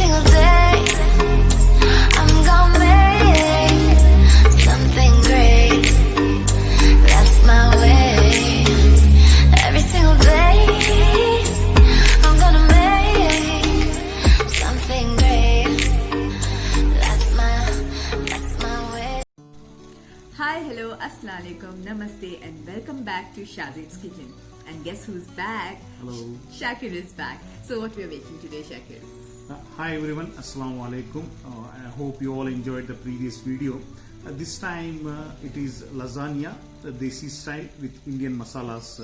single day I'm gonna make something great. That's my way. Every single day I'm gonna make something great. That's my way. Hi, hello, assalamu alaikum, namaste, and welcome back to Shazid's Kitchen. And guess who's back? Hello. Shakir is back. So what we are making today, Shakir? Hi everyone, Assalamu alaikum. I hope you all enjoyed the previous video. This time it is lasagna, the Desi style with Indian masalas.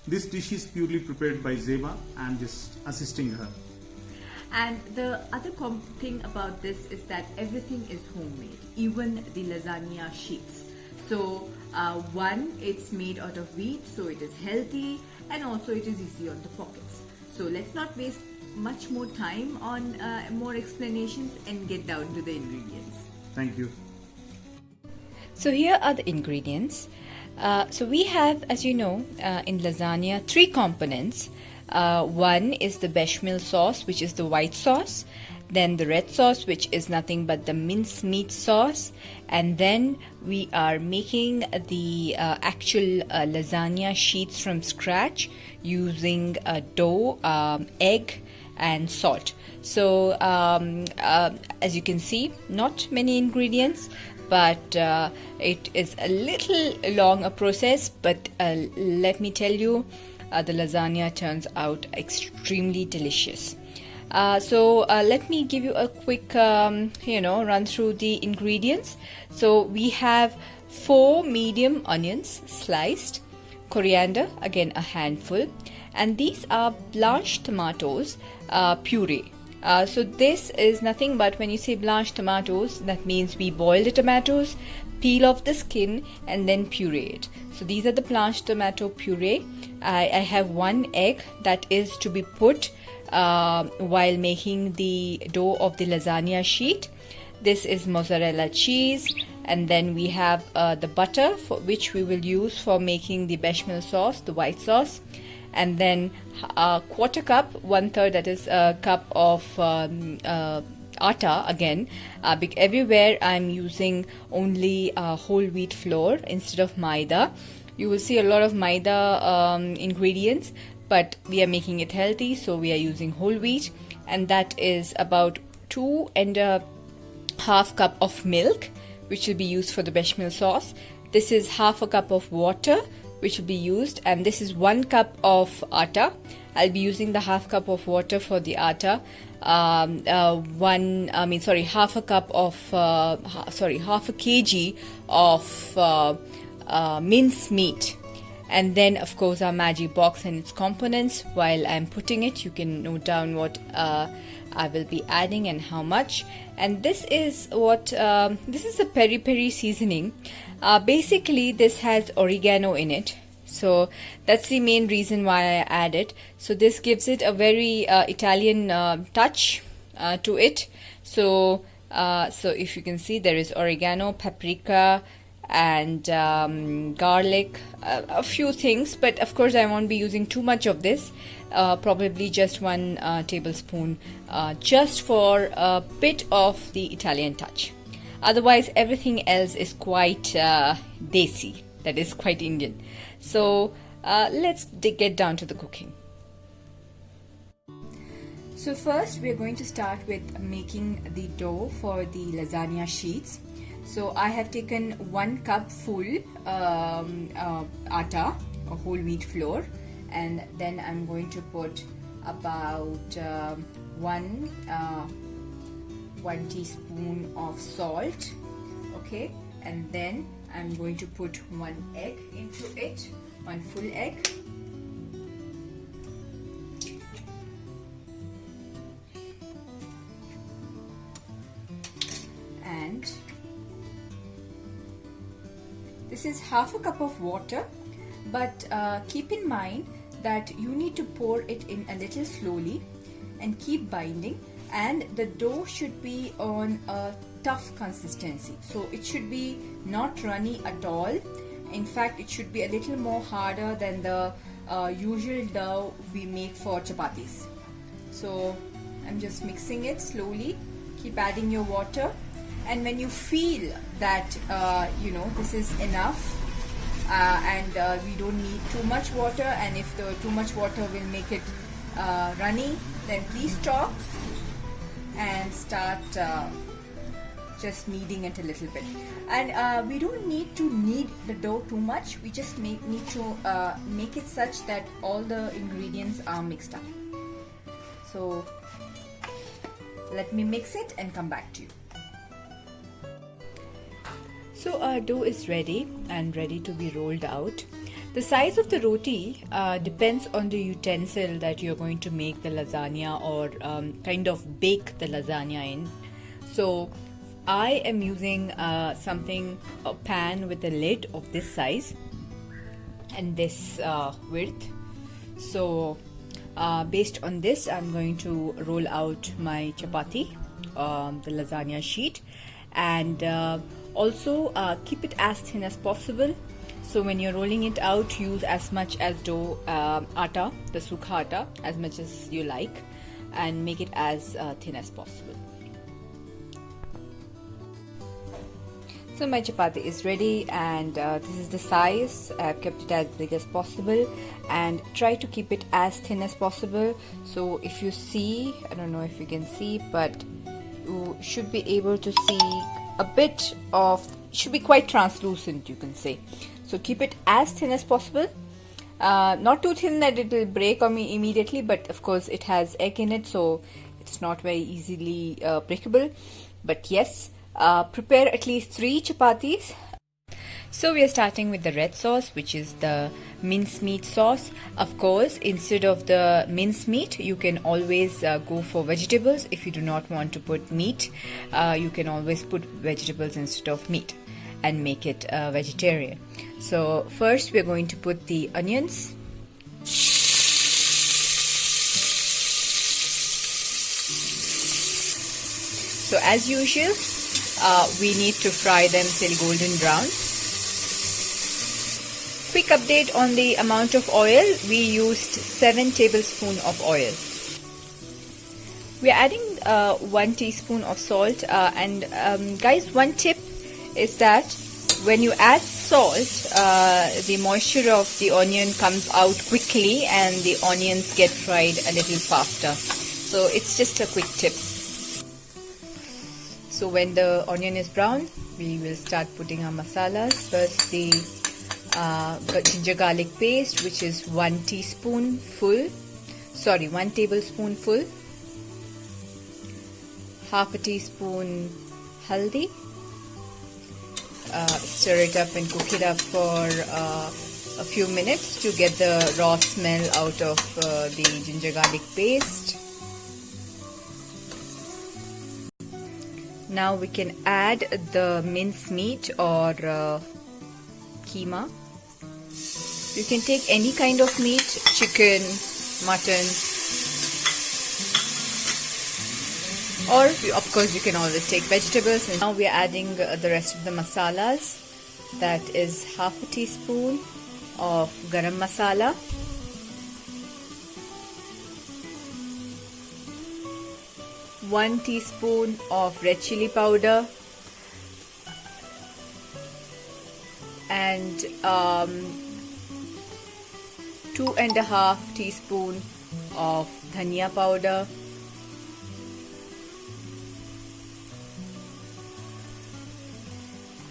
This dish is purely prepared by Zeba. I'm just assisting her. And the other thing about this is that everything is homemade, even the lasagna sheets. So one, it's made out of wheat, so it is healthy, and also it is easy on the pockets. So let's not waste much more time on more explanations and get down to the ingredients. Thank you. So here are the ingredients. So we have, as you know, in lasagna, 3 components. One is the bechamel sauce, which is the white sauce. Then the red sauce, which is nothing but the mincemeat sauce. And then we are making the actual lasagna sheets from scratch using dough, egg, and salt. So as you can see, not many ingredients, but it is a little long a process, but let me tell you, the lasagna turns out extremely delicious. So let me give you a quick run through the ingredients. So we have 4 medium onions sliced, coriander, again a handful, and these are blanched tomatoes puree. So this is nothing but, when you say blanched tomatoes, that means we boil the tomatoes, peel off the skin, and then puree it. So these are the blanched tomato puree. I have 1 egg that is to be put while making the dough of the lasagna sheet. This is mozzarella cheese, and then we have the butter, for which we will use for making the bechamel sauce, the white sauce, and then a quarter cup, 1/3, that is a cup of atta again. Everywhere I'm using only whole wheat flour instead of maida. You will see a lot of maida ingredients, but we are making it healthy, so we are using whole wheat, and that is about 2.5 cup of milk, which will be used for the bechamel sauce. This is half a cup of water, which will be used, and this is 1 cup of atta. I'll be using the half cup of water for the atta. Half a kg of mince meat. And then of course our magic box and its components. While I'm putting it, you can note down what I will be adding and how much. And this is a peri peri seasoning. Basically this has oregano in it, so that's the main reason why I add it. So this gives it a very Italian touch to it. So if you can see, there is oregano, paprika, and garlic, a few things, but of course I won't be using too much of this, probably just 1 tablespoon, just for a bit of the Italian touch. Otherwise everything else is quite desi, that is quite Indian. So let's get down to the cooking. So first we are going to start with making the dough for the lasagna sheets. So I have taken 1 cup full atta or whole wheat flour, and then I'm going to put about 1 teaspoon of salt, okay, and then I'm going to put 1 egg into it, 1 full egg. And this is half a cup of water, but keep in mind that you need to pour it in a little slowly and keep binding, and the dough should be on a tough consistency, so it should be not runny at all. In fact, it should be a little more harder than the usual dough we make for chapatis. So I'm just mixing it slowly. Keep adding your water, and when you feel that this is enough, and we don't need too much water, and if the too much water will make it runny, then please stop and start just kneading it a little bit. And we don't need to knead the dough too much. We just need to make it such that all the ingredients are mixed up. So let me mix it and come back to you. So our dough is ready and ready to be rolled out. The size of the roti depends on the utensil that you're going to make the lasagna or kind of bake the lasagna in. So I am using a pan with a lid of this size and this width. So based on this, I'm going to roll out my chapati, the lasagna sheet, and also keep it as thin as possible. So when you're rolling it out, use as much as dough atta, the sukha atta, as much as you like, and make it as thin as possible. So my chapati is ready, and this is the size. I've kept it as big as possible and try to keep it as thin as possible. So if you see, I don't know if you can see, but you should be able to see a bit of, should be quite translucent, you can say. So keep it as thin as possible. Not too thin that it will break on me immediately, but of course it has egg in it, so it's not very easily breakable. But yes, prepare at least 3 chapatis. So we are starting with the red sauce, which is the mincemeat sauce. Of course, instead of the mincemeat, you can always go for vegetables. If you do not want to put meat, you can always put vegetables instead of meat and make it vegetarian. So first we're going to put the onions. So as usual, we need to fry them till golden brown. Quick update on the amount of oil. We used 7 tablespoons of oil. We are adding 1 teaspoon of salt, and guys, one tip is that when you add salt, the moisture of the onion comes out quickly and the onions get fried a little faster. So it's just a quick tip. So when the onion is brown, we will start putting our masalas. First the ginger garlic paste, which is 1 tablespoonful, half a teaspoon haldi. Stir it up and cook it up for a few minutes to get the raw smell out of the ginger garlic paste. Now we can add the mincemeat or keema. You can take any kind of meat, chicken, mutton, or of course you can always take vegetables. And now we are adding the rest of the masalas. That is half a teaspoon of garam masala, one teaspoon of red chili powder, and 2.5 teaspoon of dhania powder,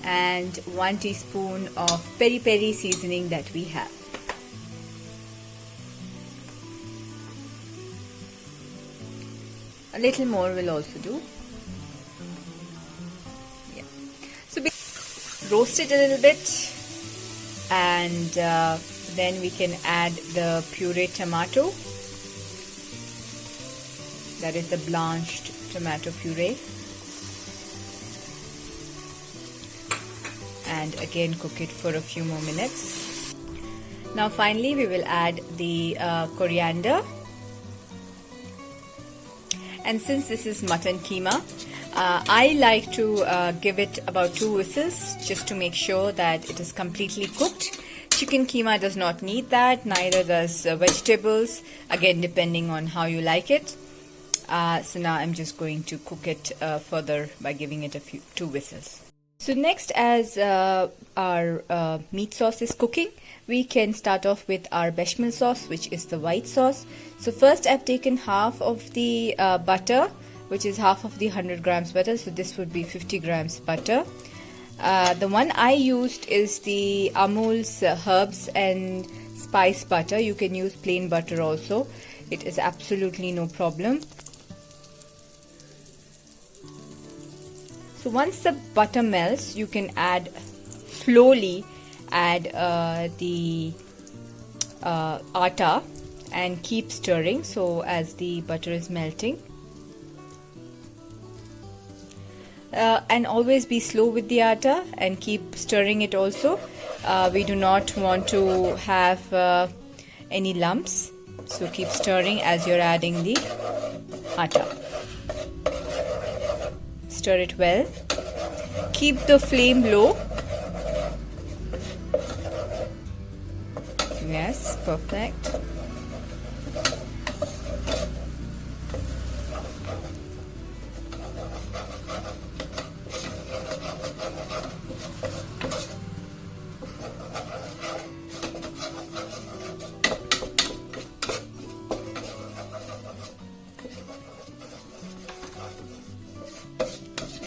and 1 teaspoon of peri peri seasoning that we have. A little more will also do. Yeah. So roast it a little bit, and then we can add the puree tomato. That is the blanched tomato puree. And again cook it for a few more minutes. Now finally we will add the coriander. And since this is mutton keema, I like to give it about 2 whistles just to make sure that it is completely cooked. Chicken keema does not need that, neither does vegetables, again depending on how you like it. So now I'm just going to cook it further by giving it two whistles. So next, as our meat sauce is cooking, we can start off with our bechamel sauce, which is the white sauce. So first I've taken half of the butter, which is half of the 100 grams butter. So this would be 50 grams butter. The one I used is the Amul's herbs and spice butter. You can use plain butter also. It is absolutely no problem. So once the butter melts, you can slowly add the atta and keep stirring. So as the butter is melting, and always be slow with the atta and keep stirring it also. We do not want to have any lumps, so keep stirring as you're adding the atta. Stir it well. Keep the flame low. Yes, perfect.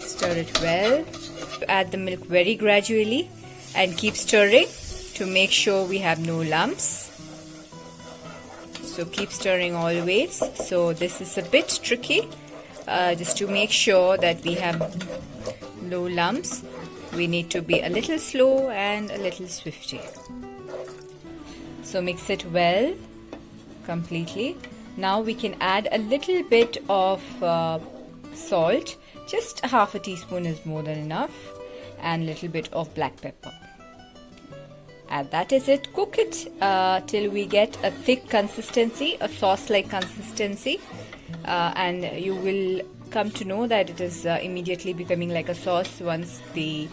Stir it well. Add the milk very gradually and keep stirring to make sure we have no lumps. So keep stirring always. So this is a bit tricky, just to make sure that we have no lumps. We need to be a little slow and a little swifty. So mix it well completely. Now we can add a little bit of salt. Just half a teaspoon is more than enough, and a little bit of black pepper. And that is it. Cook it till we get a thick consistency, a sauce-like consistency, and you will come to know that it is immediately becoming like a sauce once the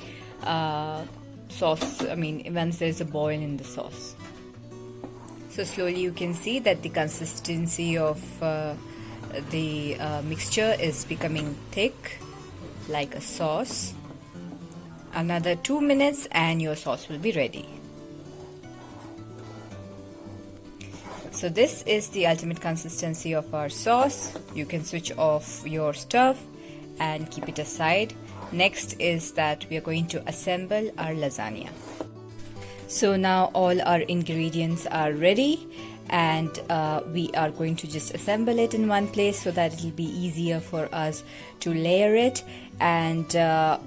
once there's a boil in the sauce. So slowly you can see that the consistency of the mixture is becoming thick like a sauce. Another 2 minutes and your sauce will be ready. So this is the ultimate consistency of our sauce. You can switch off your stove and keep it aside. Next is that we are going to assemble our lasagna. So now all our ingredients are ready, and we are going to just assemble it in one place so that it will be easier for us to layer it. And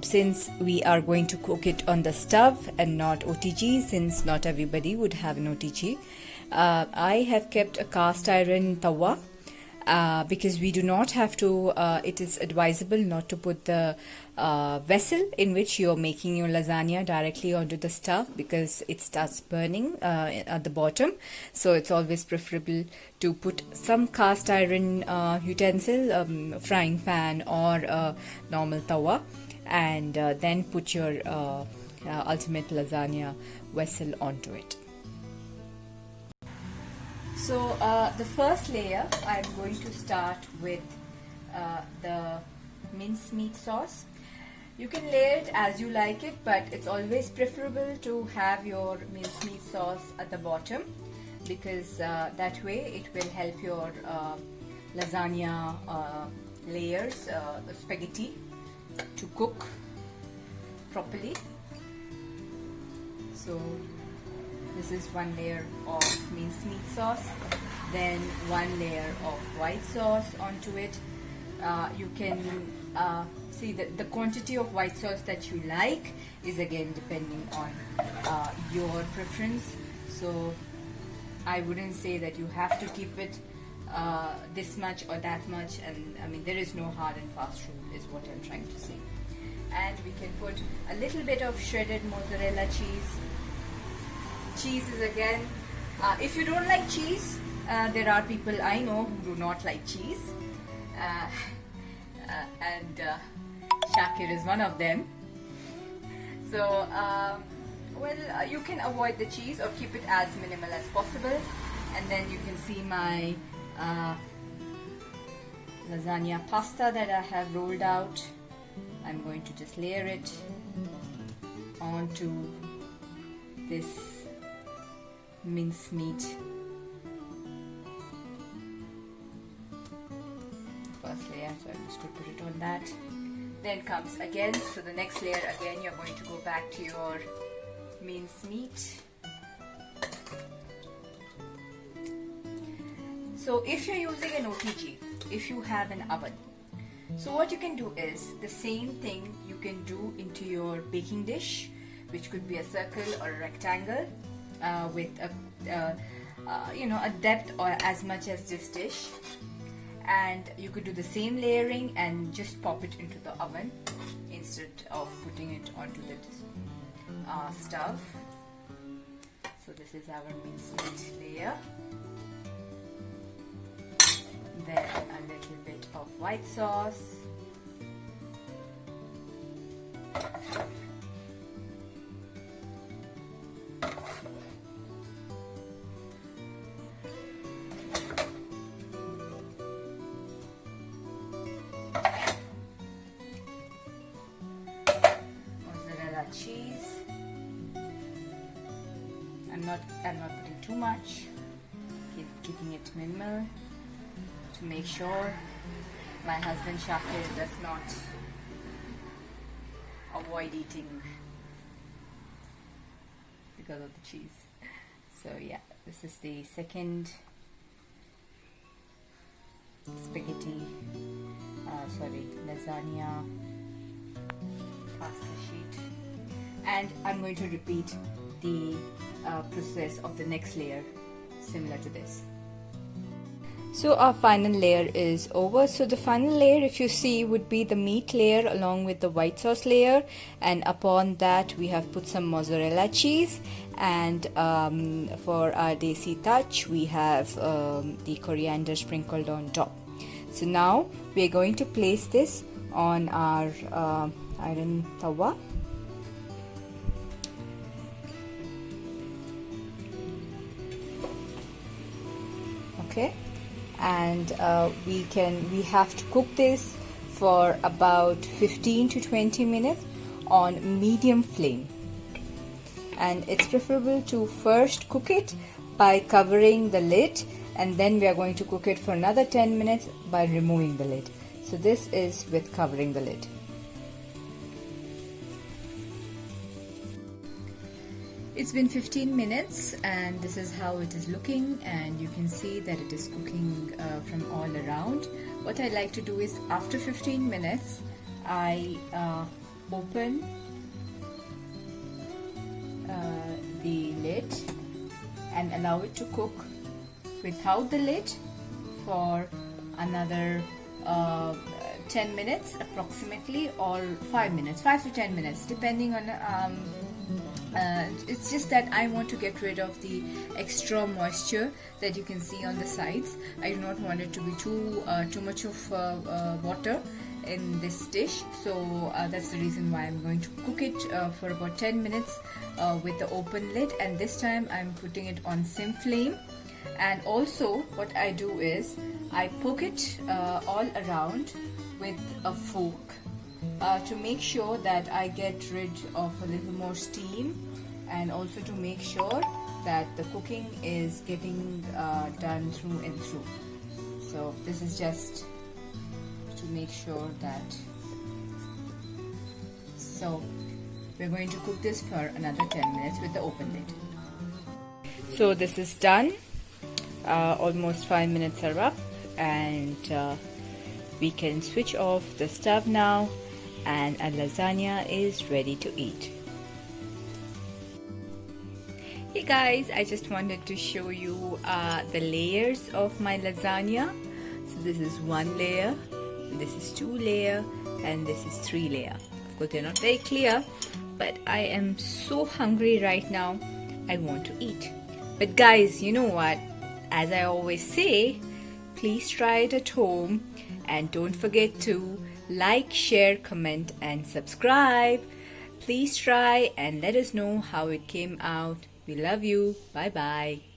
since we are going to cook it on the stove and not OTG, since not everybody would have an OTG, I have kept a cast iron tawa, because we do not have to, it is advisable not to put the vessel in which you're making your lasagna directly onto the stove, because it starts burning at the bottom. So it's always preferable to put some cast iron utensil, frying pan or a normal tawa, and then put your ultimate lasagna vessel onto it. So the first layer, I'm going to start with the mincemeat sauce. You can layer it as you like it, but it's always preferable to have your mincemeat sauce at the bottom, because that way it will help your lasagna layers, spaghetti, to cook properly. So this is one layer of mincemeat sauce, then one layer of white sauce onto it. You can see that the quantity of white sauce that you like is again depending on your preference. So I wouldn't say that you have to keep it this much or that much, and I mean there is no hard and fast rule is what I'm trying to say. And we can put a little bit of shredded mozzarella cheese. Cheese is again, if you don't like cheese, there are people I know who do not like cheese, and Shakir is one of them. So you can avoid the cheese or keep it as minimal as possible. And then you can see my lasagna pasta that I have rolled out. I'm going to just layer it onto this mincemeat. First layer, so I'm just going to put it on that. Then comes again, so the next layer again, you're going to go back to your mincemeat. So if you're using an OTG, if you have an oven, so what you can do is the same thing you can do into your baking dish, which could be a circle or a rectangle with a a depth or as much as this dish, and you could do the same layering and just pop it into the oven instead of putting it onto the stove. So this is our mincemeat layer. Then a little bit of white sauce. Mozzarella cheese. I'm not putting too much. Keeping it minimal, to make sure my husband Shakir does not avoid eating because of the cheese. So yeah, this is the second lasagna pasta sheet, and I'm going to repeat the process of the next layer similar to this. So our final layer is over. So the final layer, if you see, would be the meat layer along with the white sauce layer, and upon that we have put some mozzarella cheese, and for our desi touch we have the coriander sprinkled on top. So now we are going to place this on our iron tawa. Okay, and we have to cook this for about 15 to 20 minutes on medium flame, and it's preferable to first cook it by covering the lid, and then we are going to cook it for another 10 minutes by removing the lid. So this is with covering the lid. It's been 15 minutes and this is how it is looking, and you can see that it is cooking from all around. What I like to do is after 15 minutes I open the lid and allow it to cook without the lid for another 10 minutes approximately, or 5 to 10 minutes depending on it's just that I want to get rid of the extra moisture that you can see on the sides. I do not want it to be too much of water in this dish, so that's the reason why I'm going to cook it for about 10 minutes with the open lid, and this time I'm putting it on sim flame. And also what I do is I poke it all around with a fork to make sure that I get rid of a little more steam, and also to make sure that the cooking is getting done through and through. So this is just to make sure that. So we're going to cook this for another 10 minutes with the open lid. So this is done. Almost 5 minutes are up, and we can switch off the stove now, and our lasagna is ready to eat. Hey guys, I just wanted to show you the layers of my lasagna. So this is 1 layer, this is 2 layer, and this is 3 layer. Of course they're not very clear, but I am so hungry right now. I want to eat. But guys, you know what? As I always say, please try it at home, and don't forget to like, share, comment and subscribe. Please try and let us know how it came out. We love you. Bye bye.